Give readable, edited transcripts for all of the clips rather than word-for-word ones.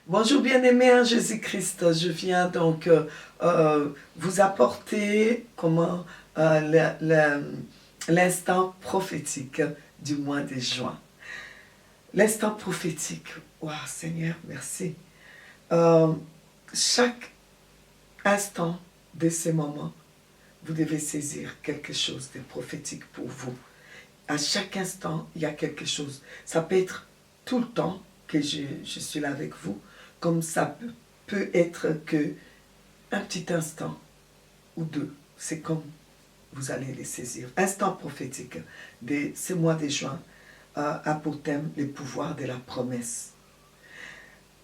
Bonjour bien-aimés en Jésus-Christ, je viens donc vous apporter l'instant prophétique du mois de juin. L'instant prophétique, waouh Seigneur, merci. Euh, Chaque instant de ces moments, vous devez saisir quelque chose de prophétique pour vous. À chaque instant, il y a quelque chose. Ça peut être tout le temps que je suis là avec vous, comme ça peut être que un petit instant ou deux. C'est comme vous allez les saisir. Instant prophétique de ce mois de juin a pour thème les pouvoirs de la promesse.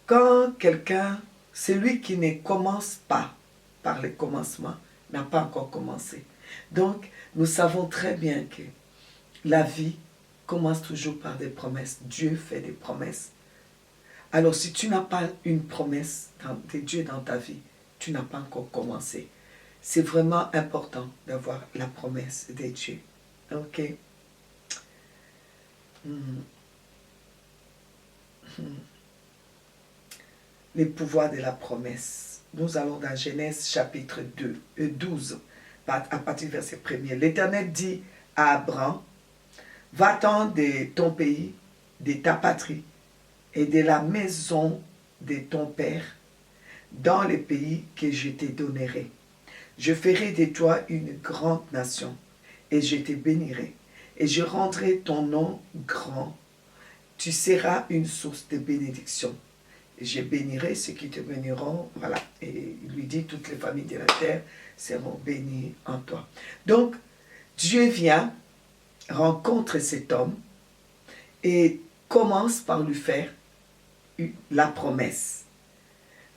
Quand quelqu'un, celui qui ne commence pas par le commencement, n'a pas encore commencé. Donc, nous savons très bien que la vie commence toujours par des promesses. Dieu fait des promesses. Alors, si tu n'as pas une promesse de Dieu dans ta vie, tu n'as pas encore commencé. C'est vraiment important d'avoir la promesse de Dieu. Ok? Les pouvoirs de la promesse. Nous allons dans Genèse chapitre 12, à partir du verset 1er. L'Éternel dit à Abraham, va-t'en de ton pays, de ta patrie et de la maison de ton père, dans le pays que je te donnerai. Je ferai de toi une grande nation, et je te bénirai, et je rendrai ton nom grand. Tu seras une source de bénédiction. Et je bénirai ceux qui te béniront. Voilà. Et il lui dit, toutes les familles de la terre seront bénies en toi. Donc, Dieu vient, rencontre cet homme, et commence par lui faire la promesse.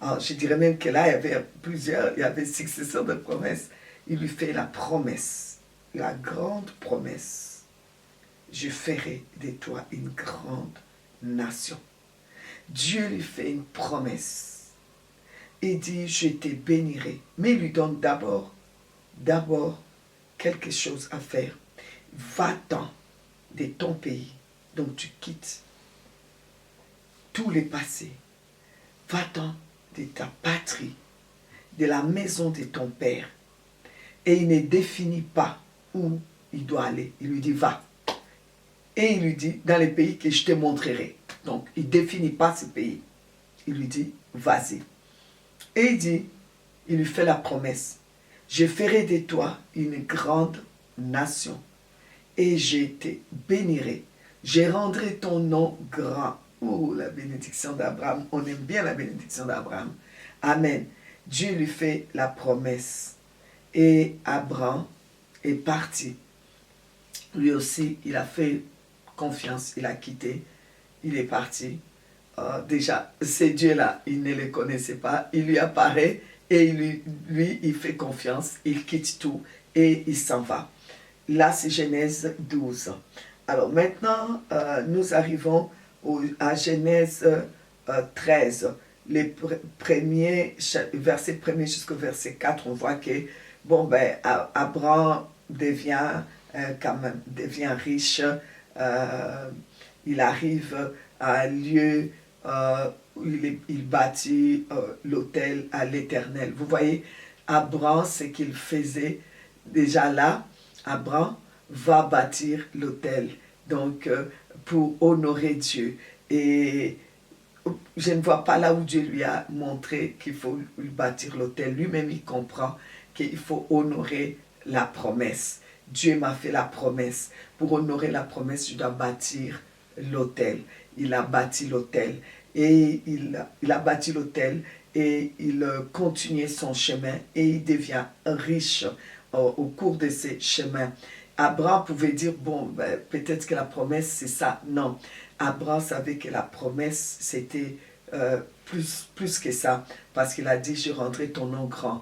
Alors, je dirais même que là, il y avait succession de promesses. Il lui fait la promesse, la grande promesse. Je ferai de toi une grande nation. Dieu lui fait une promesse. Il dit, je te bénirai. Mais il lui donne d'abord quelque chose à faire. Va-t'en de ton pays. Donc tu quittes tous les passés. Va-t'en de ta patrie, de la maison de ton père. Et il ne définit pas où il doit aller. Il lui dit, va. Et il lui dit, dans les pays que je te montrerai. Donc, il ne définit pas ce pays. Il lui dit, vas-y. Et il lui fait la promesse. Je ferai de toi une grande nation. Et je te bénirai. Je rendrai ton nom grand. Oh, la bénédiction d'Abraham. On aime bien la bénédiction d'Abraham. Amen. Dieu lui fait la promesse. Et Abraham est parti. Lui aussi, il a fait confiance. Il a quitté. Il est parti. Déjà, ces dieux-là, il ne les connaissait pas. Il lui apparaît et lui, il fait confiance. Il quitte tout et il s'en va. Là, c'est Genèse 12. Alors maintenant, nous arrivons à Genèse 13. Les premiers, verset 1er jusqu'au verset 4, on voit que, bon, ben, Abraham devient riche. Il arrive à un lieu où il bâtit l'autel à l'Éternel. Vous voyez, Abraham, ce qu'il faisait déjà là, Abraham va bâtir l'autel, donc pour honorer Dieu. Et je ne vois pas là où Dieu lui a montré qu'il faut lui bâtir l'autel. Lui-même, il comprend qu'il faut honorer la promesse. Dieu m'a fait la promesse. Pour honorer la promesse, je dois bâtir l'autel. Il a bâti l'autel. Et il a bâti l'autel et il continuait son chemin et il devient riche au cours de ces chemins. Abraham pouvait dire, bon, ben, peut-être que la promesse, c'est ça. Non, Abraham savait que la promesse, c'était plus que ça. Parce qu'il a dit, je rendrai ton nom grand.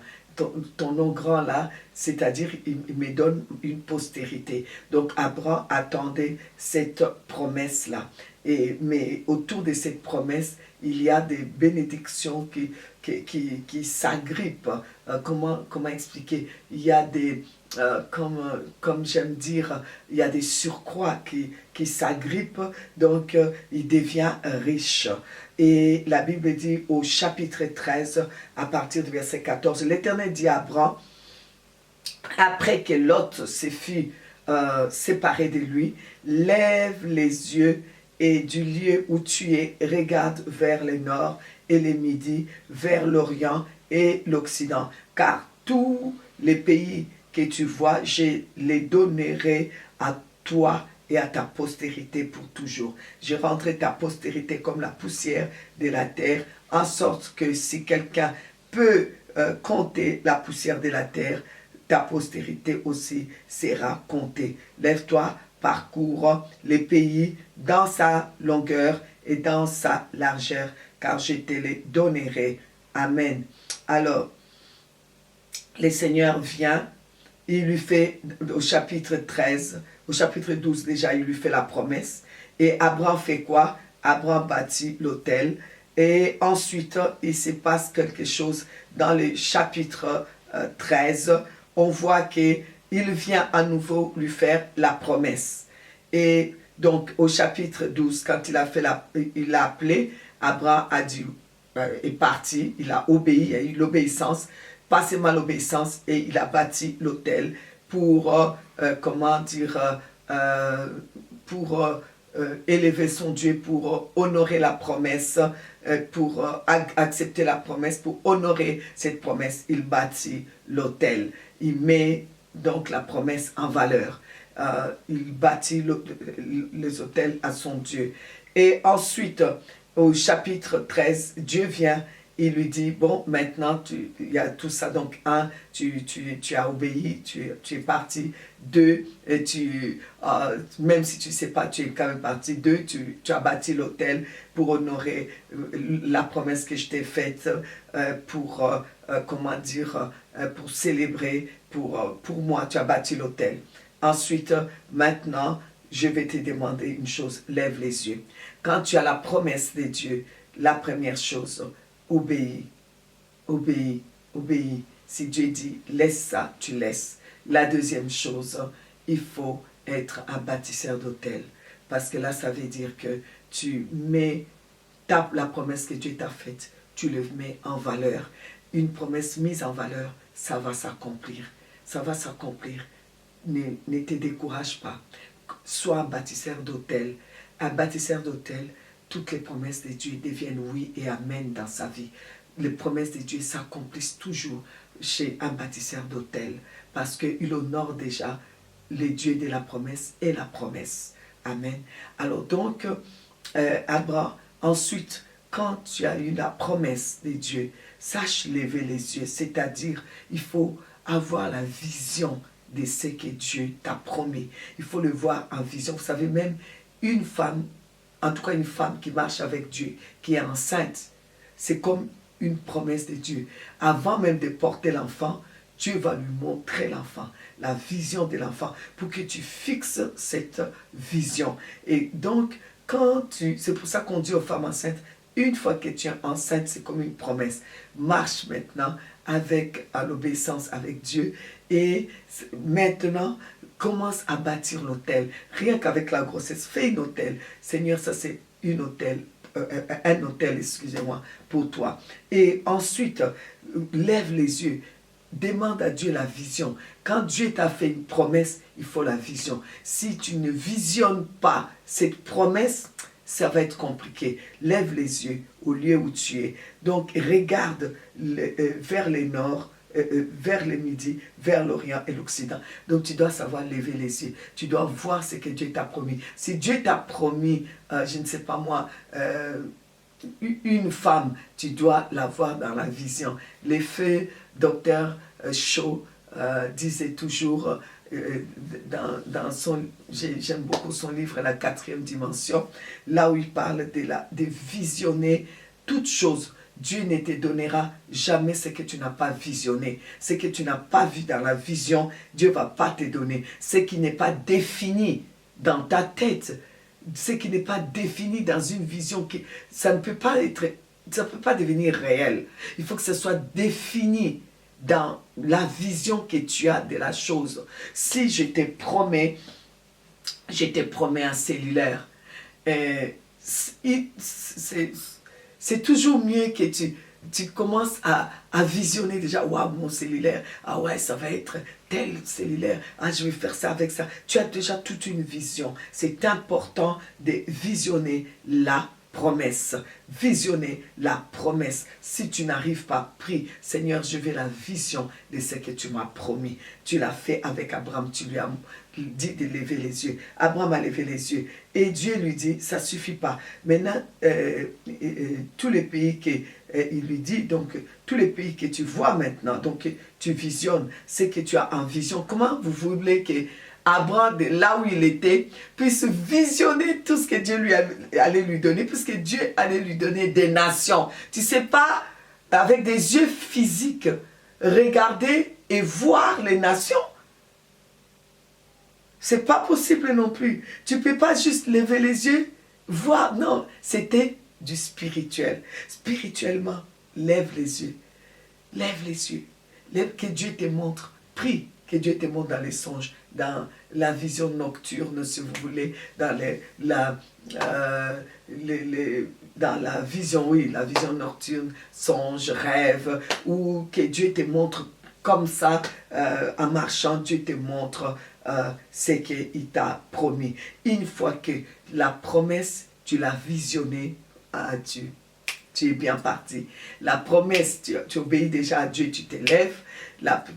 Ton nom grand là, c'est-à-dire il me donne une postérité. Donc Abraham attendait cette promesse-là. Mais autour de cette promesse, il y a des bénédictions qui s'agrippent. Comment expliquer? Il y a comme j'aime dire, il y a des surcroît qui s'agrippent, donc il devient riche. Et la Bible dit au chapitre 13, à partir du verset 14, l'Éternel dit à Abraham, après que Lot se fut séparé de lui, lève les yeux et du lieu où tu es, regarde vers le nord et le midi, vers l'Orient et l'Occident, car tous les pays que tu vois, je les donnerai à toi et à ta postérité pour toujours. Je rendrai ta postérité comme la poussière de la terre, en sorte que si quelqu'un peut compter la poussière de la terre, ta postérité aussi sera comptée. Lève-toi, parcours les pays dans sa longueur et dans sa largeur, car je te les donnerai. Amen. Alors, le Seigneur vient, il lui fait, au chapitre 13, au chapitre 12 déjà, il lui fait la promesse. Et Abraham fait quoi? Abraham bâtit l'autel. Et ensuite, il se passe quelque chose dans le chapitre 13. On voit qu'il vient à nouveau lui faire la promesse. Et donc, au chapitre 12, quand il l'a appelé, Abraham a dit, est parti, il a obéi, il a eu l'obéissance, pas seulement l'obéissance, et il a bâti l'autel pour, comment dire, pour élever son Dieu, pour honorer la promesse, pour accepter la promesse, pour honorer cette promesse. Il bâtit l'autel. Il met donc la promesse en valeur. Il bâtit les autels à son Dieu. Et ensuite, au chapitre 13, Dieu vient, il lui dit, bon, maintenant, il y a tout ça. Donc, un, tu as obéi, tu es parti. Deux, même si tu ne sais pas, tu es quand même parti. Deux, tu as bâti l'autel pour honorer la promesse que je t'ai faite, pour, comment dire, pour célébrer, pour moi, tu as bâti l'autel. Ensuite, maintenant, je vais te demander une chose, lève les yeux. Quand tu as la promesse de Dieu, la première chose, obéis, obéis, obéis. Si Dieu dit, laisse ça, tu laisses. La deuxième chose, il faut être un bâtisseur d'autel. Parce que là, ça veut dire que tu mets la promesse que Dieu t'a faite, tu le mets en valeur. Une promesse mise en valeur, ça va s'accomplir. Ça va s'accomplir. Ne te décourage pas. Sois un bâtisseur d'autel. Un bâtisseur d'autel, toutes les promesses de Dieu deviennent oui et amen dans sa vie. Les promesses de Dieu s'accomplissent toujours chez un bâtisseur d'autel parce qu'il honore déjà le Dieu de la promesse et la promesse. Amen. Alors donc, Abraham, ensuite, quand tu as eu la promesse de Dieu, sache lever les yeux, c'est-à-dire il faut avoir la vision de ce que Dieu t'a promis. Il faut le voir en vision. Vous savez, même une femme, en tout cas une femme qui marche avec Dieu, qui est enceinte, c'est comme une promesse de Dieu. Avant même de porter l'enfant, Dieu va lui montrer l'enfant, la vision de l'enfant, pour que tu fixes cette vision. Et donc, c'est pour ça qu'on dit aux femmes enceintes, une fois que tu es enceinte, c'est comme une promesse. Marche maintenant à l'obéissance avec Dieu et maintenant, commence à bâtir l'autel. Rien qu'avec la grossesse, fais une autel. Seigneur, ça c'est un autel, excusez-moi, pour toi. Et ensuite, lève les yeux. Demande à Dieu la vision. Quand Dieu t'a fait une promesse, il faut la vision. Si tu ne visionnes pas cette promesse, ça va être compliqué. Lève les yeux au lieu où tu es. Donc, regarde vers le nord, vers le midi, vers l'Orient et l'Occident. Donc, tu dois savoir lever les yeux. Tu dois voir ce que Dieu t'a promis. Si Dieu t'a promis, je ne sais pas moi, une femme, tu dois la voir dans la vision. Les feux, docteur Shaw disait toujours, j'aime beaucoup son livre La quatrième dimension, là où il parle de visionner toutes choses. Dieu ne te donnera jamais ce que tu n'as pas visionné. Ce que tu n'as pas vu dans la vision, Dieu ne va pas te donner. Ce qui n'est pas défini dans ta tête, ce qui n'est pas défini dans une vision, ça ne peut pas devenir réel. Il faut que ce soit défini dans la vision que tu as de la chose. Si je te promets un cellulaire, c'est toujours mieux que tu commences à visionner déjà, waouh, mon cellulaire, ah ouais, ça va être tel cellulaire, ah, je vais faire ça avec ça. Tu as déjà toute une vision. C'est important de visionner la promesse. Visionner la promesse. Si tu n'arrives pas, prie, Seigneur, je veux la vision de ce que tu m'as promis. Tu l'as fait avec Abraham, tu lui as dit de lever les yeux. Abraham a levé les yeux. Et Dieu lui dit, ça ne suffit pas. Maintenant, tous les pays il lui dit, donc, tous les pays que tu vois maintenant, donc, tu visionnes, c'est que tu as en vision. Comment vous voulez que Abraham, de là où il était, puisse visionner tout ce que Dieu allait lui donner, puisque Dieu allait lui donner des nations. Tu ne sais pas, avec des yeux physiques, regarder et voir les nations. Ce n'est pas possible non plus. Tu ne peux pas juste lever les yeux, voir. Non, c'était du spirituel. Spirituellement, lève les yeux. Lève les yeux. Lève, que Dieu te montre. Prie que Dieu te montre dans les songes, dans la vision nocturne, si vous voulez, dans dans la vision, oui, la vision nocturne, songe, rêve, ou que Dieu te montre comme ça, en marchant, Dieu te montre ce qu'il t'a promis. Une fois que la promesse, tu l'as visionnée à Dieu, tu es bien parti. La promesse, tu obéis déjà à Dieu, tu t'élèves,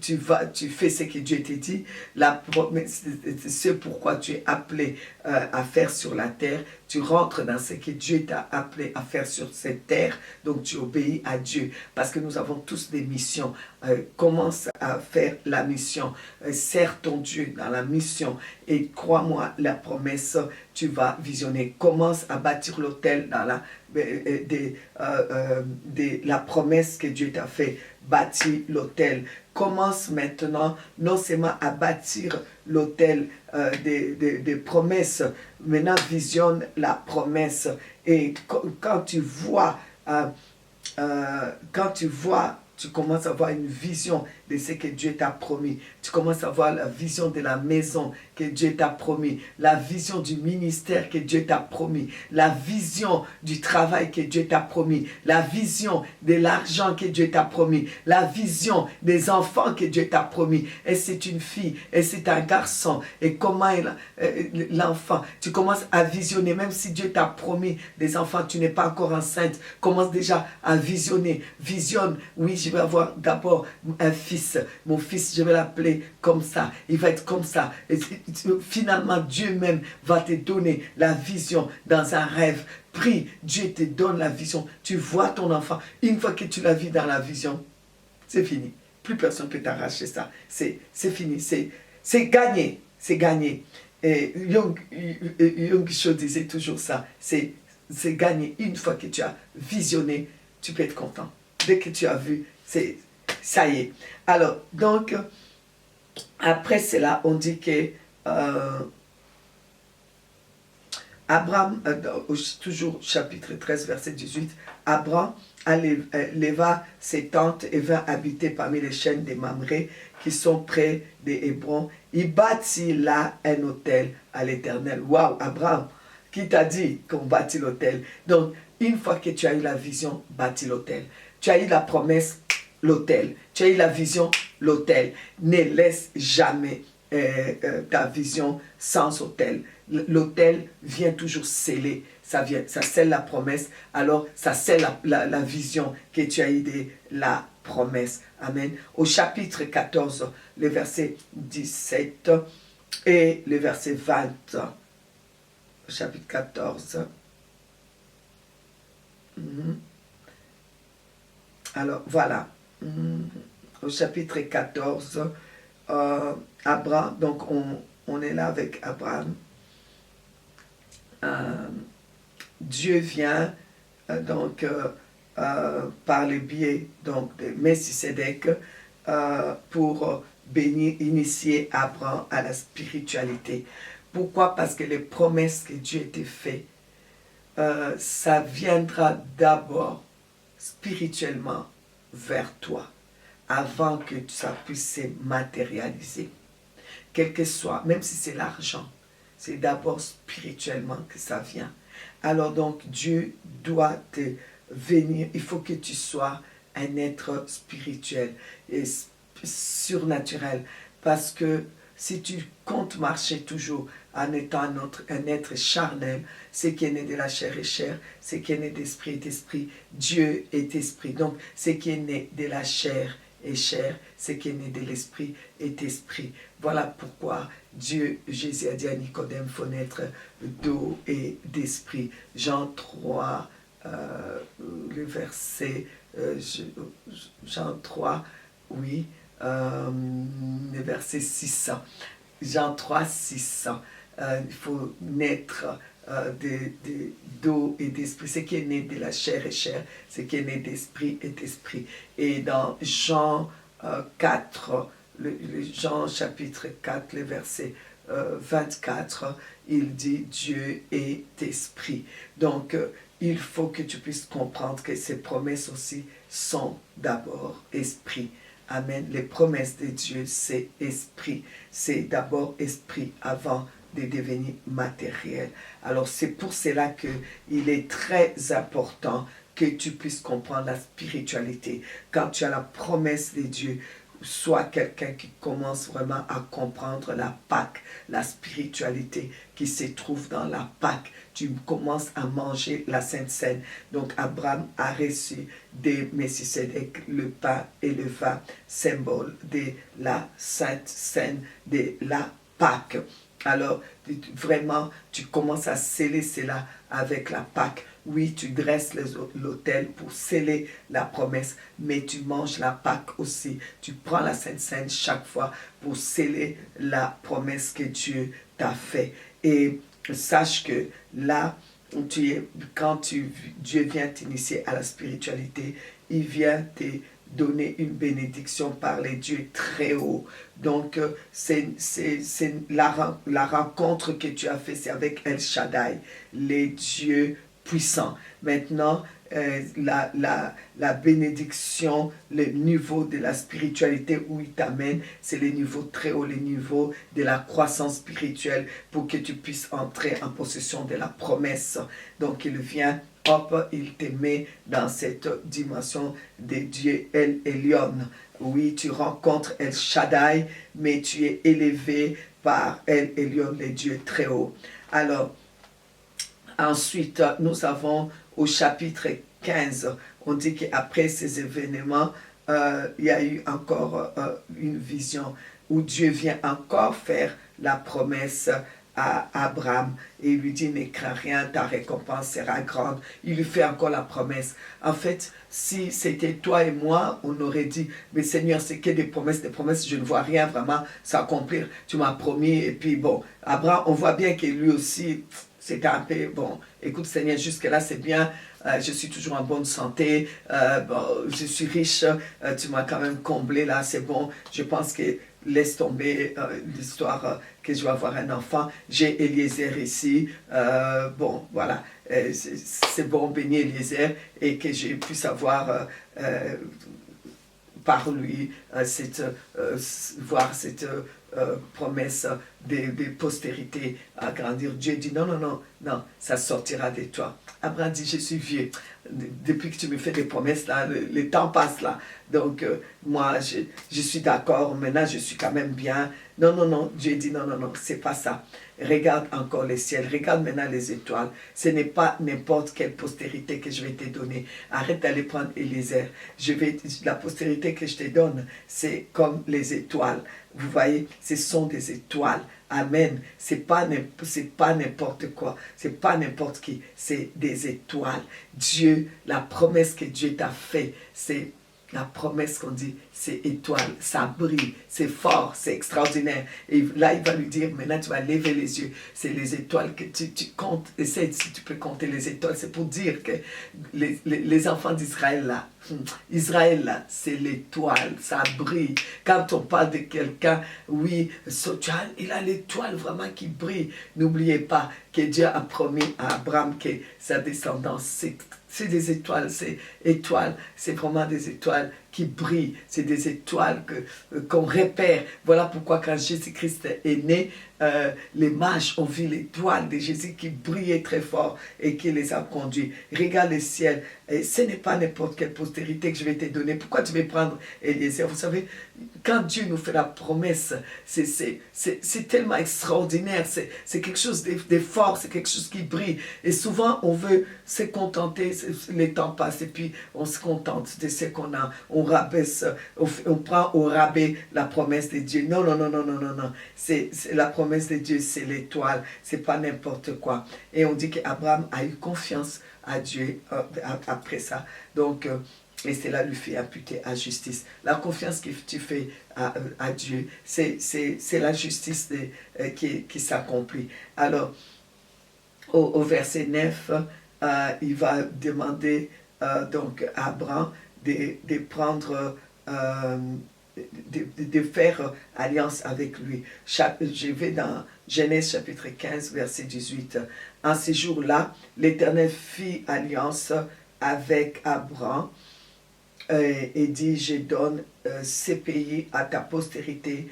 tu fais ce que Dieu t'a dit. La promesse, c'est pourquoi tu es appelé à faire sur la terre. Tu rentres dans ce que Dieu t'a appelé à faire sur cette terre. Donc tu obéis à Dieu. Parce que nous avons tous des missions. Commence à faire la mission. Sers ton Dieu dans la mission. Et crois-moi, la promesse, tu vas visionner. Commence à bâtir l'autel dans la promesse que Dieu t'a fait. Bâtis l'autel. Commence maintenant non seulement à bâtir l'autel des promesses, maintenant visionne la promesse. Et quand tu vois, tu commences à avoir une vision de ce que Dieu t'a promis. Tu commences à avoir la vision de la maison que Dieu t'a promis. La vision du ministère que Dieu t'a promis. La vision du travail que Dieu t'a promis. La vision de l'argent que Dieu t'a promis. La vision des enfants que Dieu t'a promis. Et c'est une fille, et c'est un garçon. Et comment l'enfant, tu commences à visionner, même si Dieu t'a promis des enfants, tu n'es pas encore enceinte. Commence déjà à visionner. Visionne, oui, je vais avoir d'abord un fils. Mon fils, je vais l'appeler comme ça. Il va être comme ça. Et finalement, Dieu même va te donner la vision dans un rêve. Prie, Dieu te donne la vision. Tu vois ton enfant. Une fois que tu l'as vu dans la vision, c'est fini. Plus personne ne peut t'arracher ça. C'est fini. C'est gagné. C'est gagné. Et Young Cho disait toujours ça. C'est gagné. Une fois que tu as visionné, tu peux être content. Dès que tu as vu, ça y est. Alors, donc, après cela, on dit que Abraham, toujours chapitre 13, verset 18, Abraham leva ses tentes et vint habiter parmi les chaînes des Mamré qui sont près des Hébron. Il bâtit là un autel à l'Éternel. Waouh, Abraham, qui t'a dit qu'on bâtit l'autel? Donc, une fois que tu as eu la vision, bâtis l'autel. Tu as eu la promesse, l'autel. Tu as eu la vision, l'autel. Ne laisse jamais ta vision sans autel. L'autel vient toujours sceller. Ça scelle la promesse. Alors, ça scelle la vision que tu as eu de la promesse. Amen. Au chapitre 14, le verset 17 et le verset 20. Au chapitre 14. Alors, voilà. Au chapitre 14, Abraham, donc on est là avec Abraham. Dieu vient donc par le biais donc, de Melchisédek pour bénir, initier Abraham à la spiritualité. Pourquoi? Parce que les promesses que Dieu t'a faites, ça viendra d'abord spirituellement vers toi. avant que ça puisse se matérialiser. Quel que soit, même si c'est l'argent, c'est d'abord spirituellement que ça vient. Alors donc, Dieu doit te venir, il faut que tu sois un être spirituel et surnaturel, parce que si tu comptes marcher toujours en étant un être charnel, ce qui est né de la chair est chair, ce qui est né d'esprit est esprit, Dieu est esprit. Donc, ce qui est né de la chair est chair, ce qui est né de l'esprit est esprit. Voilà pourquoi Jésus a dit à Nicodème, il faut naître d'eau et d'esprit. Jean 3, le verset, Jean 3, oui, le verset 600. Jean 3, 600. Il faut naître d'eau et d'esprit. Ce qui est né de la chair est chair, ce qui est né d'esprit est esprit. Et dans Jean 4, Jean chapitre 4, le verset 24, il dit Dieu est esprit. Donc, il faut que tu puisses comprendre que ces promesses aussi sont d'abord esprit. Amen. Les promesses de Dieu, c'est esprit. C'est d'abord esprit avant de devenir matériel. Alors, c'est pour cela qu'il est très important que tu puisses comprendre la spiritualité. Quand tu as la promesse de Dieu, sois quelqu'un qui commence vraiment à comprendre la Pâque, la spiritualité qui se trouve dans la Pâque. Tu commences à manger la Sainte Seine. Donc Abraham a reçu des Melchisédek le pain et le vin, symbole de la Sainte Seine, de la Pâque. Alors, vraiment, tu commences à sceller cela avec la Pâque. Oui, tu dresses l'autel pour sceller la promesse, mais tu manges la Pâque aussi. Tu prends la Sainte Seine chaque fois pour sceller la promesse que Dieu t'a faite. Et sache que là, quand Dieu vient t'initier à la spiritualité, il vient te donner une bénédiction par les dieux très hauts. Donc, c'est la rencontre que tu as faite, c'est avec El Shaddai, les dieux puissants. Maintenant, la bénédiction, le niveau de la spiritualité où il t'amène, c'est le niveau très haut, le niveau de la croissance spirituelle pour que tu puisses entrer en possession de la promesse. Donc, il vient, hop, il te met dans cette dimension de Dieu El Elyon. Oui, tu rencontres El Shaddai, mais tu es élevé par El Elyon, les dieux très hauts. Alors, ensuite, nous avons au chapitre 15, on dit qu'après ces événements, il y a eu encore une vision où Dieu vient encore faire la promesse à Abraham et il lui dit ne crains rien, ta récompense sera grande. Il lui fait encore la promesse. En fait, si c'était toi et moi, on aurait dit mais Seigneur, c'est que des promesses, je ne vois rien vraiment s'accomplir. Tu m'as promis et puis bon, Abraham, on voit bien que lui aussi, c'était un peu bon. Écoute Seigneur, jusque-là c'est bien, je suis toujours en bonne santé, bon, je suis riche, tu m'as quand même comblé là, c'est bon. Je pense que laisse tomber l'histoire que je vais avoir un enfant. J'ai Eliezer ici, bon voilà, c'est bon, béni Eliezer, et que je puisse avoir par lui voir cette promesse de postérité à grandir. Dieu dit non, non, non, non, ça sortira de toi. Abraham dit, je suis vieux. Depuis que tu me fais des promesses, là, le temps passe là. Donc, moi, je suis d'accord, maintenant je suis quand même bien. Non, non, non, Dieu dit non, non, non, c'est pas ça. Regarde encore les ciels, regarde maintenant les étoiles. Ce n'est pas n'importe quelle postérité que je vais te donner. Arrête d'aller prendre Eliezer. La postérité que je te donne, c'est comme les étoiles. Vous voyez, ce sont des étoiles. Amen. C'est pas n'importe quoi. C'est pas n'importe qui. C'est des étoiles. Dieu, la promesse que Dieu t'a faite, c'est la promesse qu'on dit, c'est étoile, ça brille, c'est fort, c'est extraordinaire. Et là, il va lui dire, maintenant tu vas lever les yeux. C'est les étoiles que tu comptes. Essaye si tu peux compter les étoiles. C'est pour dire que les enfants d'Israël là, Israël là, c'est l'étoile, ça brille. Quand on parle de quelqu'un, oui, il a l'étoile vraiment qui brille. N'oubliez pas que Dieu a promis à Abraham que sa descendance, c'est des étoiles, c'est vraiment des étoiles qui brillent, c'est des étoiles qu'on repère. Voilà pourquoi quand Jésus-Christ est né, les mages ont vu l'étoile de Jésus qui brillait très fort et qui les a conduits. Regarde le ciel, et ce n'est pas n'importe quelle postérité que je vais te donner. Pourquoi tu veux prendre Eliezer? Vous savez, quand Dieu nous fait la promesse, c'est tellement extraordinaire, c'est quelque chose de fort, c'est quelque chose qui brille. Et souvent, on veut se contenter, les temps passent et puis on se contente de ce qu'on a, on rabaisse, on prend au rabais la promesse de Dieu. Non, non, non, non, non, non, non. C'est la promesse de Dieu, c'est l'étoile, c'est pas n'importe quoi. Et on dit qu'Abraham a eu confiance à Dieu après ça. Donc, et cela lui fait imputer à justice. La confiance que tu fais à Dieu, c'est la justice qui s'accomplit. Alors, au verset 9, il va demander donc à Abraham de prendre, de faire alliance avec lui. Je vais dans Genèse chapitre 15, verset 18. En ces jours-là, l'Éternel fit alliance avec Abraham et dit, je donne ces pays à ta postérité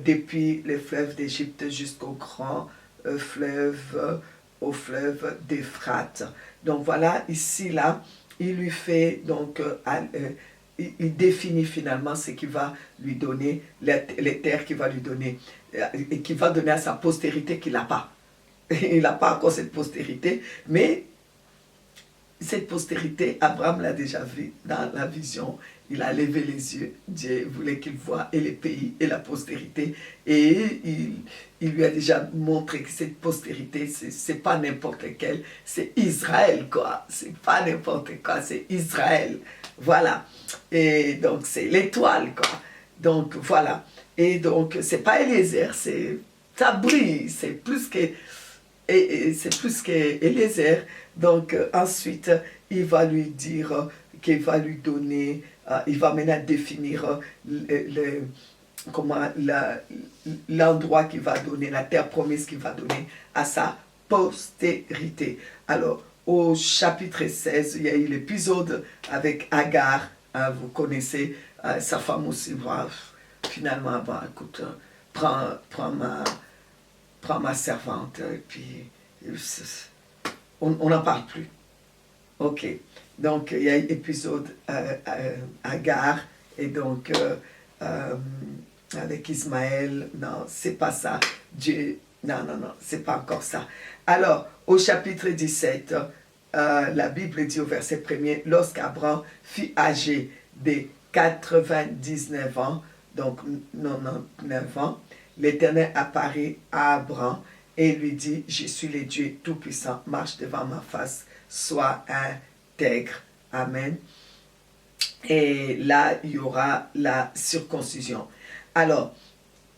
depuis les fleuves d'Égypte jusqu'au grand fleuve, au fleuve d'Euphrate. Donc voilà, ici, là, il lui fait, donc, il définit finalement ce qu'il va lui donner, les terres qu'il va lui donner, et qu'il va donner à sa postérité qu'il n'a pas. Il n'a pas encore cette postérité, mais cette postérité, Abraham l'a déjà vu dans la vision. Il a levé les yeux, Dieu voulait qu'il voie et les pays et la postérité. Et il lui a déjà montré que cette postérité, c'est pas n'importe quelle, c'est Israël, quoi. C'est pas n'importe quoi, c'est Israël. Voilà. Et donc, c'est l'étoile, quoi. Donc, voilà. Et donc, c'est pas Eliezer, ça brille, c'est plus que... Et c'est plus qu'Eliezer. Donc ensuite, il va lui dire qu'il va lui donner, il va maintenant définir l'endroit qu'il va donner, la terre promise qu'il va donner à sa postérité. Alors, au chapitre 16, il y a eu l'épisode avec Agar, vous connaissez, sa femme aussi, finalement, écoute, prends ma servante, et puis on n'en parle plus. Ok, donc il y a un épisode Agar, et donc avec Ismaël, non, c'est pas ça. Dieu, non, non, non, c'est pas encore ça. Alors, au chapitre 17, la Bible dit au verset 1er, lorsqu'Abraham fut âgé de 99 ans, donc 99 ans, l'Éternel apparaît à Abraham et lui dit, je suis le Dieu Tout-Puissant, marche devant ma face, sois intègre. Amen. Et là, il y aura la circoncision. Alors,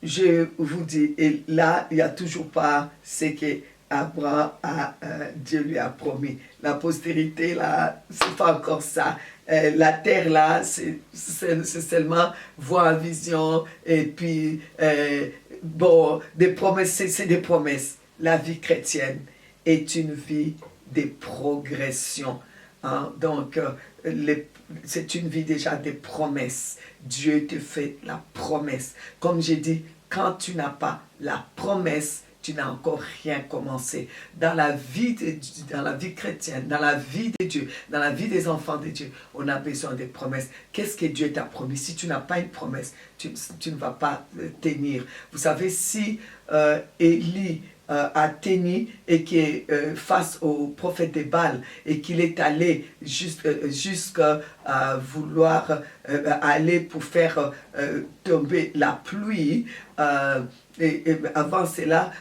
je vous dis, et là, il n'y a toujours pas ce que Abraham Dieu lui a promis. La postérité, là, c'est pas encore ça. La terre, là, c'est seulement voir en vision, et puis, bon, des promesses, c'est des promesses. La vie chrétienne est une vie de progression. Hein? Donc, c'est une vie déjà de promesses. Dieu te fait la promesse. Comme j'ai dit, quand tu n'as pas la promesse, tu n'as encore rien commencé. Dans la vie chrétienne, dans la vie de Dieu, dans la vie des enfants de Dieu, on a besoin de promesses. Qu'est-ce que Dieu t'a promis? Si tu n'as pas une promesse, tu ne vas pas tenir. Vous savez, si Élie a tenu et qui est face au prophète de Baal et qu'il est allé jusqu'à vouloir aller pour faire tomber la pluie, et avant cela,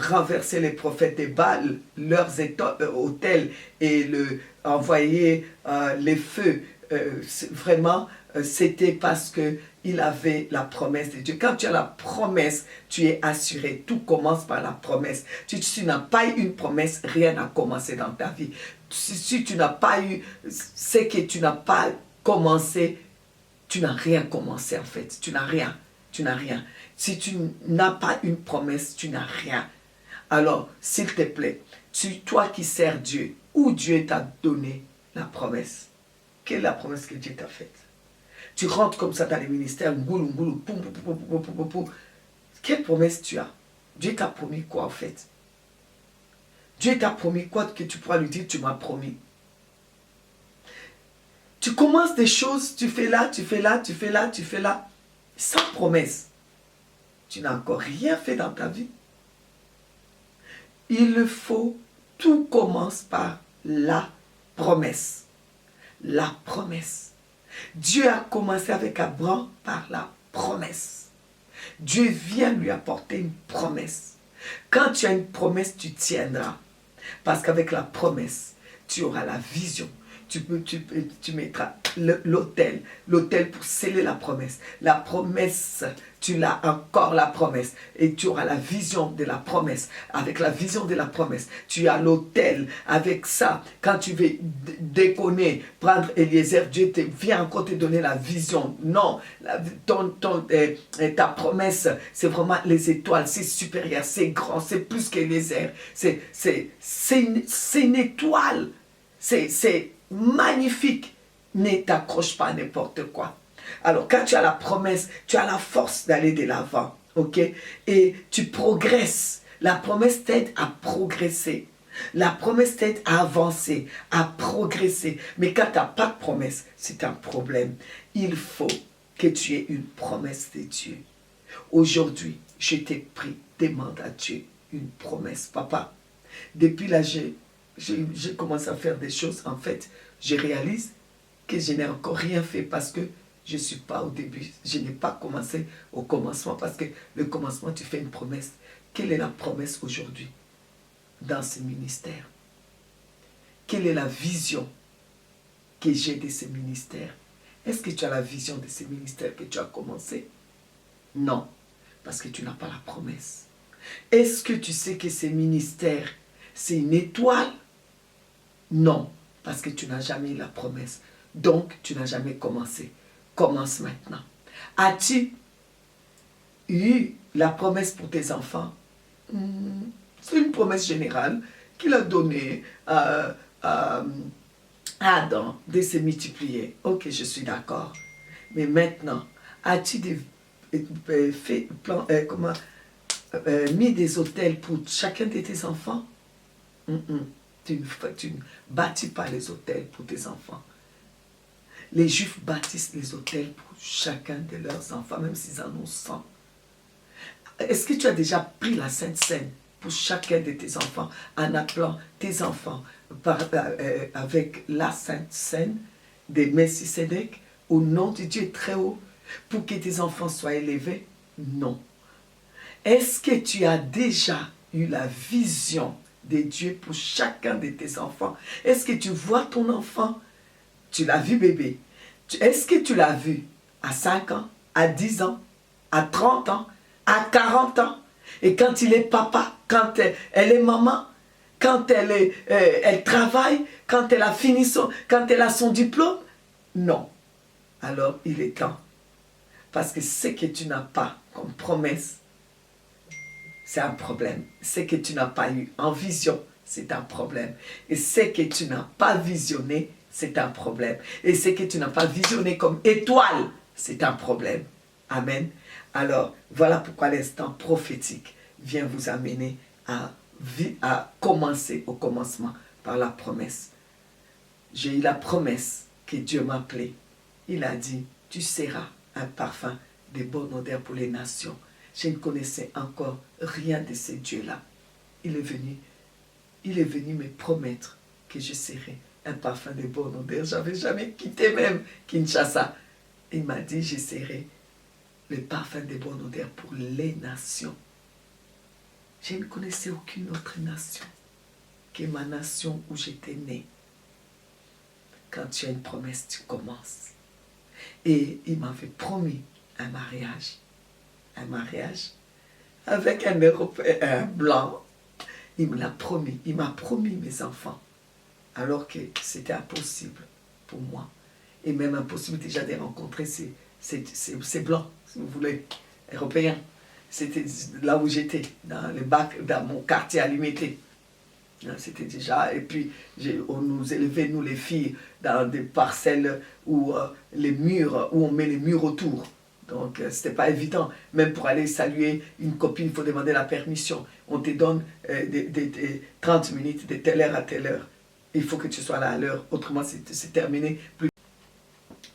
renverser les prophètes de Baal, leurs autels, et envoyer les feux. Vraiment, c'était parce qu'il avait la promesse de Dieu. Quand tu as la promesse, tu es assuré. Tout commence par la promesse. Si tu n'as pas eu une promesse, rien n'a commencé dans ta vie. Si tu n'as pas eu ce que tu n'as pas commencé, tu n'as rien commencé en fait. Tu n'as rien. Tu n'as rien. Si tu n'as pas une promesse, tu n'as rien. Alors, s'il te plaît, toi qui sers Dieu, où Dieu t'a donné la promesse? Quelle est la promesse que Dieu t'a faite? Tu rentres comme ça dans les ministères, ngoulou, ngoulou, poum, poum, poum, poum, poum, poum, poum. Quelle promesse tu as? Dieu t'a promis quoi en fait? Dieu t'a promis quoi que tu pourras lui dire, tu m'as promis? Tu commences des choses, tu fais là, tu fais là, tu fais là, tu fais là, sans promesse. Tu n'as encore rien fait dans ta vie. Il le faut, tout commence par la promesse. La promesse. Dieu a commencé avec Abraham par la promesse. Dieu vient lui apporter une promesse. Quand tu as une promesse, tu tiendras. Parce qu'avec la promesse, tu auras la vision. Tu mettras l'autel pour sceller la promesse. La promesse, tu l'as encore la promesse. Et tu auras la vision de la promesse. Avec la vision de la promesse, tu as l'autel. Avec ça, quand tu veux déconner, prendre Eliezer, Dieu vient encore te donner la vision. Non, ta promesse, c'est vraiment les étoiles, c'est supérieur, c'est grand, c'est plus qu'Eliezer. C'est une étoile. C'est magnifique. Ne t'accroche pas à n'importe quoi. Alors, quand tu as la promesse, tu as la force d'aller de l'avant. Ok? Et tu progresses. La promesse t'aide à progresser. La promesse t'aide à avancer, à progresser. Mais quand tu n'as pas de promesse, c'est un problème. Il faut que tu aies une promesse de Dieu. Aujourd'hui, je t'ai pris, demande à Dieu une promesse. Papa, depuis là, j'ai commencé à faire des choses. En fait, je réalise que je n'ai encore rien fait parce que je ne suis pas au début. Je n'ai pas commencé au commencement parce que le commencement, tu fais une promesse. Quelle est la promesse aujourd'hui dans ce ministère? Quelle est la vision que j'ai de ce ministère? Est-ce que tu as la vision de ce ministère que tu as commencé? Non, parce que tu n'as pas la promesse. Est-ce que tu sais que ce ministère, c'est une étoile? Non, parce que tu n'as jamais eu la promesse. Donc, tu n'as jamais commencé. Commence maintenant. As-tu eu la promesse pour tes enfants? C'est une promesse générale qu'il a donnée à Adam de se multiplier. Ok, je suis d'accord. Mais maintenant, as-tu mis des autels pour chacun de tes enfants? Tu ne bâtis pas les autels pour tes enfants. Les Juifs bâtissent les autels pour chacun de leurs enfants, même s'ils en ont 100. Est-ce que tu as déjà pris la Sainte Seine pour chacun de tes enfants en appelant tes enfants avec la Sainte Seine de Melchisédek au nom de Dieu très haut pour que tes enfants soient élevés? Non. Est-ce que tu as déjà eu la vision de Dieu pour chacun de tes enfants? Est-ce que tu vois ton enfant? Tu l'as vu bébé. Est-ce que tu l'as vu à 5 ans, à 10 ans, à 30 ans, à 40 ans? Et quand il est papa, quand elle est maman, quand elle travaille, quand elle a fini quand elle a son diplôme? Non. Alors il est temps. Parce que ce que tu n'as pas comme promesse, c'est un problème. Ce que tu n'as pas eu en vision, c'est un problème. Et ce que tu n'as pas visionné, c'est un problème. Et ce que tu n'as pas visionné comme étoile, c'est un problème. Amen. Alors, voilà pourquoi l'instant prophétique vient vous amener à commencer au commencement par la promesse. J'ai eu la promesse que Dieu m'a appelé. Il a dit, tu seras un parfum de bonne odeur pour les nations. Je ne connaissais encore rien de ce Dieu-là. Il est venu me promettre que je serai un parfum de bonne odeur. Je n'avais jamais quitté même Kinshasa. Il m'a dit, je serai le parfum de bonne odeur pour les nations. Je ne connaissais aucune autre nation que ma nation où j'étais né. Quand tu as une promesse, tu commences. Et il m'avait promis un mariage. Un mariage avec un Européen blanc. Il me l'a promis. Il m'a promis mes enfants. Alors que c'était impossible pour moi. Et même impossible déjà de rencontrer ces blancs, si vous voulez, européens. C'était là où j'étais, dans mon quartier à Limité. C'était déjà, et puis on nous élevait, nous les filles, dans des parcelles où les murs, où on met les murs autour. Donc c'était pas évident. Même pour aller saluer une copine, il faut demander la permission. On te donne des 30 minutes de telle heure à telle heure. Il faut que tu sois là à l'heure, autrement c'est terminé.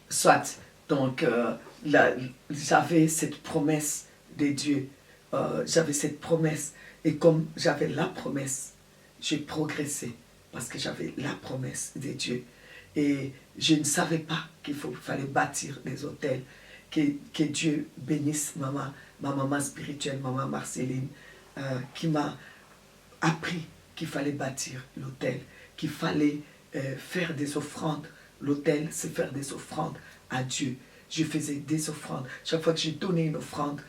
Soit, donc j'avais cette promesse de Dieu. J'avais cette promesse. Et comme j'avais la promesse, j'ai progressé parce que j'avais la promesse de Dieu. Et je ne savais pas qu'il fallait bâtir des hôtels. Que Dieu bénisse ma maman spirituelle, maman Marceline, qui m'a appris qu'il fallait bâtir l'hôtel, qu'il fallait faire des offrandes. L'hôtel, c'est faire des offrandes à Dieu. Je faisais des offrandes. Chaque fois que j'ai donné une offrande,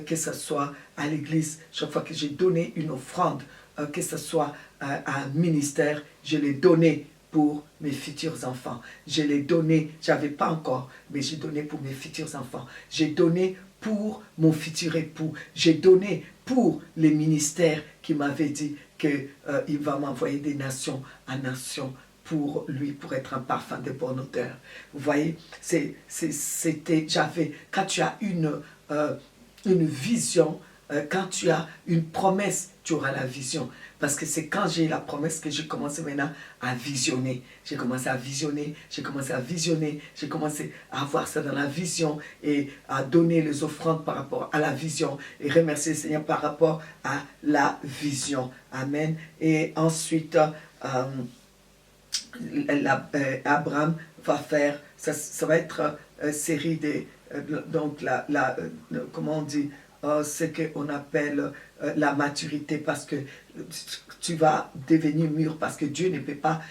que ce soit à l'église, chaque fois que j'ai donné une offrande, que ce soit à un ministère, je l'ai donné pour mes futurs enfants. Je l'ai donné, j'avais pas encore, mais j'ai donné pour mes futurs enfants. J'ai donné pour mon futur époux. J'ai donné pour les ministères qui m'avaient dit qu'il va m'envoyer des nations à nations pour lui, pour être un parfum de bonne odeur. Vous voyez, quand tu as une vision, quand tu as une promesse, tu auras la vision. Parce que c'est quand j'ai la promesse que j'ai commencé maintenant à visionner. J'ai commencé à visionner, j'ai commencé à avoir ça dans la vision et à donner les offrandes par rapport à la vision et remercier le Seigneur par rapport à la vision. Amen. Et ensuite, Abraham va faire, ça va être série de, donc comment on dit, ce qu'on appelle la maturité, parce que tu vas devenir mûr, parce que Dieu ne peut pas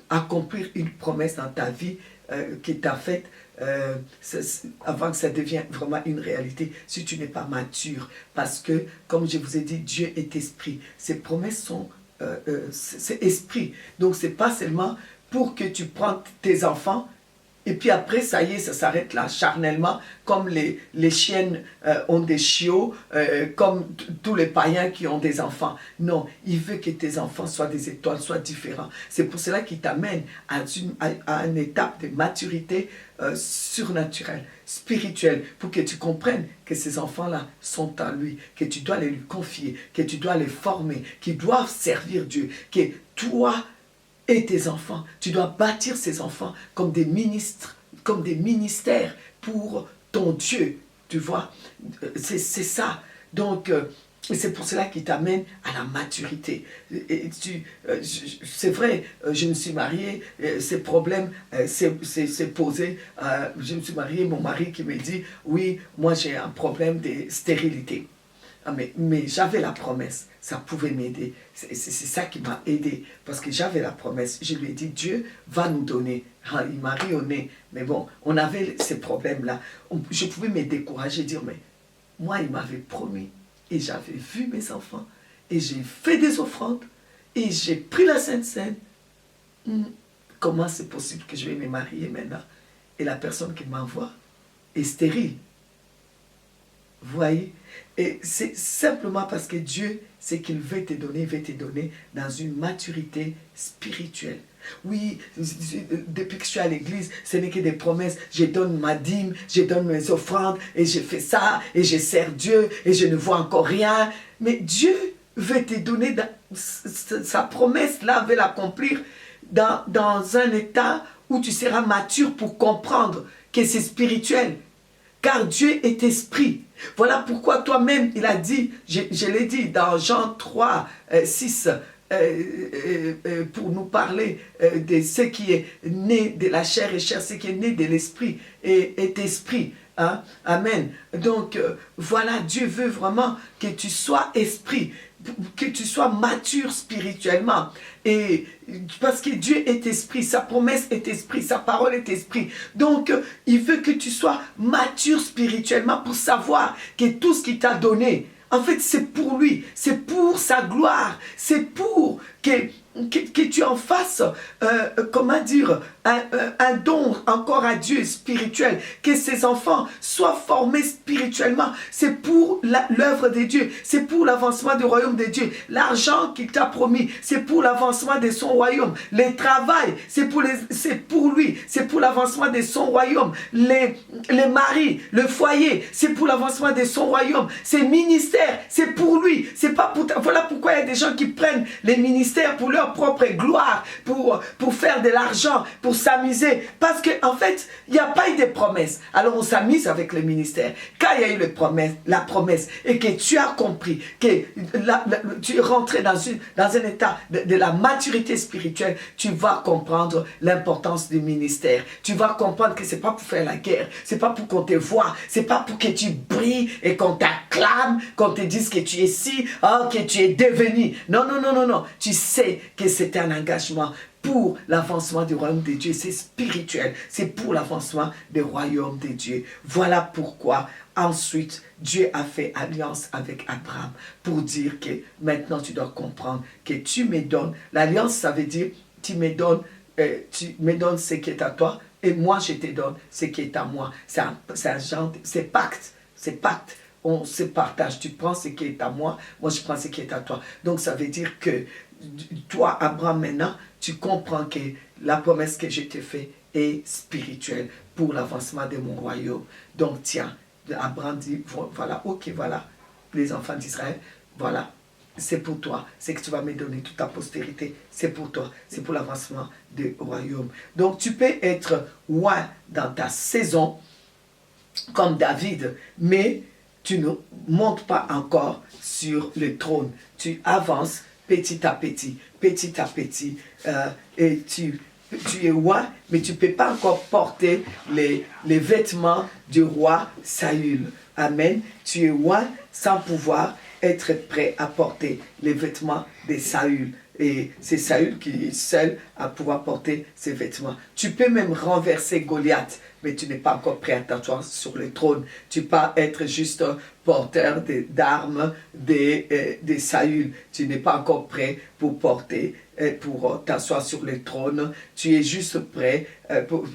accomplir une promesse dans ta vie qui t'a faite avant que ça devienne vraiment une réalité, si tu n'es pas mature. Parce que, comme je vous ai dit, Dieu est esprit. Ses promesses sont c'est esprit. Donc, c'est pas seulement pour que tu prennes tes enfants et puis après, ça y est, ça s'arrête là, charnellement, comme les chiennes ont des chiots, comme tous les païens qui ont des enfants. Non, il veut que tes enfants soient des étoiles, soient différents. C'est pour cela qu'il t'amène à une étape de maturité surnaturelle, spirituelle, pour que tu comprennes que ces enfants-là sont en lui, que tu dois les lui confier, que tu dois les former, qu'ils doivent servir Dieu, que toi et tes enfants, tu dois bâtir ces enfants comme des ministres, comme des ministères pour ton Dieu, tu vois. C'est ça. Donc, c'est pour cela qu'il t'amène à la maturité. C'est vrai, je me suis mariée, ces problèmes s'est posé. Je me suis mariée, mon mari qui me dit, oui, moi j'ai un problème de stérilité. Ah, mais j'avais la promesse, ça pouvait m'aider. C'est ça qui m'a aidé, parce que j'avais la promesse. Je lui ai dit, Dieu va nous donner. Ah, il m'a ri au nez. Mais bon, on avait ces problèmes-là. Je pouvais me décourager, dire, mais moi, il m'avait promis. Et j'avais vu mes enfants. Et j'ai fait des offrandes. Et j'ai pris la Sainte Seine. Comment c'est possible que je vais me marier maintenant? Et la personne qui m'envoie est stérile. Vous voyez? Et c'est simplement parce que Dieu, c'est qu'il veut te donner dans une maturité spirituelle. Oui, depuis que je suis à l'église, ce n'est que des promesses. Je donne ma dîme, je donne mes offrandes, et je fais ça, et je sers Dieu, et je ne vois encore rien. Mais Dieu veut te donner, sa promesse là, veut l'accomplir dans un état où tu seras mature pour comprendre que c'est spirituel. Car Dieu est esprit. Voilà pourquoi toi-même, il a dit, je l'ai dit dans Jean 3, 6, pour nous parler de ce qui est né de la chair et chair, ce qui est né de l'esprit est esprit. Hein? Amen. Donc, voilà, Dieu veut vraiment que tu sois esprit, que tu sois mature spirituellement. Et parce que Dieu est esprit, sa promesse est esprit, sa parole est esprit. Donc, il veut que tu sois mature spirituellement pour savoir que tout ce qu'il t'a donné, en fait, c'est pour lui, c'est pour sa gloire, c'est pour que que tu en fasses, comment dire, un don encore à Dieu spirituel, que ces enfants soient formés spirituellement. C'est pour l'œuvre de Dieu, c'est pour l'avancement du royaume de Dieu. L'argent qu'il t'a promis, c'est pour l'avancement de son royaume. Le travail, c'est pour lui, c'est pour l'avancement de son royaume. Les maris, le foyer, c'est pour l'avancement de son royaume. Ses ministères, c'est pour lui. C'est pas pour voilà pourquoi il y a des gens qui prennent les ministères pour leur propre gloire, pour faire de l'argent, pour s'amuser. Parce qu'en fait, il n'y a pas eu de promesses. Alors on s'amuse avec les ministères. Quand il y a eu la promesse et que tu as compris que tu es rentré dans un état de la maturité spirituelle, tu vas comprendre l'importance du ministère. Tu vas comprendre que c'est pas pour faire la guerre, c'est pas pour qu'on te voie, c'est pas pour que tu brilles et qu'on t'acclame, qu'on te dise que tu es si, que tu es devenu. Non, non, non, non, non. Tu sais que c'est un engagement pour l'avancement du royaume de Dieu. C'est spirituel. C'est pour l'avancement du royaume de Dieu. Voilà pourquoi ensuite Dieu a fait alliance avec Abraham pour dire que maintenant tu dois comprendre que tu me donnes. L'alliance, ça veut dire tu me donnes ce qui est à toi et moi je te donne ce qui est à moi. C'est un genre, c'est pacte. C'est pacte. On se partage. Tu prends ce qui est à moi, moi je prends ce qui est à toi. Donc ça veut dire que toi, Abraham, maintenant, tu comprends que la promesse que je t'ai faite est spirituelle pour l'avancement de mon royaume. Donc tiens, Abraham dit, voilà, ok, voilà, les enfants d'Israël, voilà, c'est pour toi, c'est que tu vas me donner toute ta postérité, c'est pour toi, c'est pour l'avancement du royaume. Donc tu peux être loin dans ta saison, comme David, mais tu ne montes pas encore sur le trône. Tu avances petit à petit, et tu es roi, mais tu ne peux pas encore porter les vêtements du roi Saül. Amen. Tu es roi sans pouvoir être prêt à porter les vêtements de Saül. Et c'est Saül qui est seul à pouvoir porter ses vêtements. Tu peux même renverser Goliath, mais tu n'es pas encore prêt à t'asseoir sur le trône. Tu peux être juste porteur d'armes de Saül. Tu n'es pas encore prêt pour porter, pour t'asseoir sur le trône. Tu es juste prêt.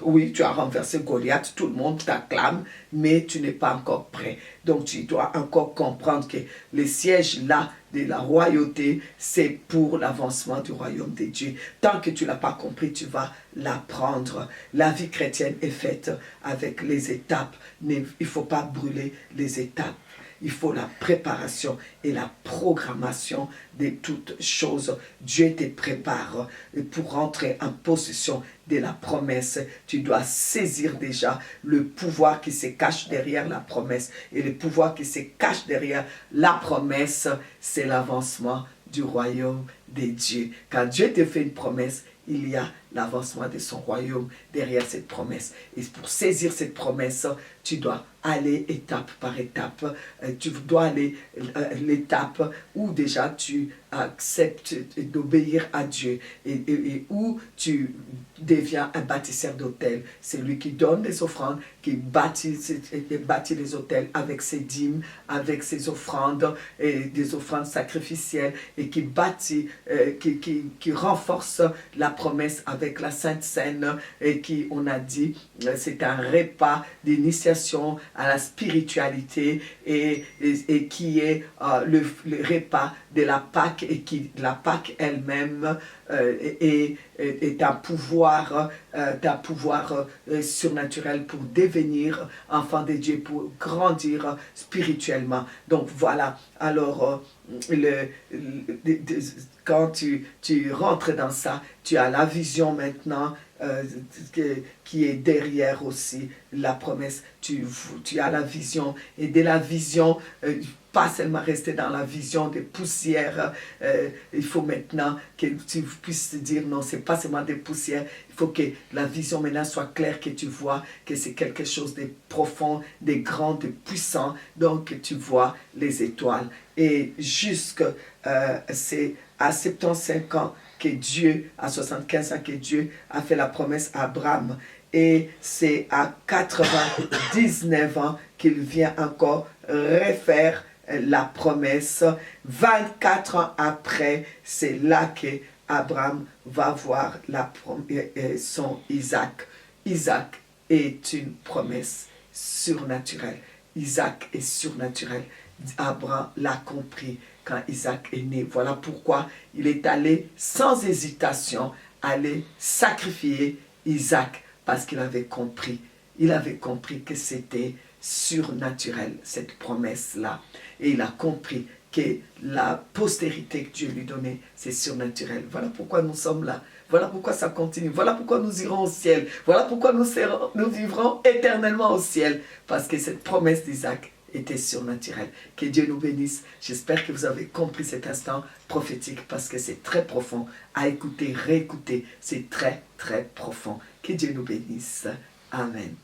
Oui, tu as renversé Goliath, tout le monde t'acclame, mais tu n'es pas encore prêt. Donc tu dois encore comprendre que le siège là, de la royauté, c'est pour l'avancement du royaume de Dieu. Tant que tu ne l'as pas compris, tu vas l'apprendre. La vie chrétienne est faite avec les étapes. Il ne faut pas brûler les étapes. Il faut la préparation et la programmation de toutes choses. Dieu te prépare pour rentrer en possession de la promesse. Tu dois saisir déjà le pouvoir qui se cache derrière la promesse. Et le pouvoir qui se cache derrière la promesse, c'est l'avancement du royaume de Dieu. Quand Dieu te fait une promesse, il y a l'avancement de son royaume derrière cette promesse. Et pour saisir cette promesse, tu dois aller étape par étape. Tu dois aller l'étape où déjà tu acceptes d'obéir à Dieu et où tu deviens un bâtisseur d'autel. C'est lui qui donne les offrandes, qui bâtit les autels avec ses dîmes, avec ses offrandes et des offrandes sacrificielles et qui bâtit, qui renforce la promesse avec la Sainte Seine et qui, on a dit, c'est un repas d'initiation à la spiritualité et qui est le repas de la Pâque et qui la Pâque elle-même est un pouvoir surnaturel pour devenir enfant de Dieu, pour grandir spirituellement. Donc voilà, alors quand tu rentres dans ça, tu as la vision maintenant qui est derrière aussi la promesse. Tu as la vision et de la vision, pas seulement rester dans la vision des poussières. Il faut maintenant que tu puisses te dire non, c'est pas seulement des poussières. Il faut que la vision maintenant soit claire, que tu vois que c'est quelque chose de profond, de grand, de puissant. Donc tu vois les étoiles. Et c'est à 75 ans que Dieu, à 75 ans que Dieu a fait la promesse à Abraham. Et c'est à 99 ans qu'il vient encore refaire la promesse. 24 ans après, c'est là que Abraham va voir son Isaac. Isaac est une promesse surnaturelle. Isaac est surnaturel. Abraham l'a compris quand Isaac est né. Voilà pourquoi il est allé sans hésitation aller sacrifier Isaac, parce qu'il avait compris. Il avait compris que c'était surnaturel, cette promesse-là. Et il a compris que la postérité que Dieu lui donnait, c'est surnaturel. Voilà pourquoi nous sommes là. Voilà pourquoi ça continue. Voilà pourquoi nous irons au ciel. Voilà pourquoi nous vivrons éternellement au ciel. Parce que cette promesse d'Isaac était surnaturelle. Que Dieu nous bénisse. J'espère que vous avez compris cet instant prophétique parce que c'est très profond. À écouter, réécouter, c'est très, très profond. Que Dieu nous bénisse. Amen.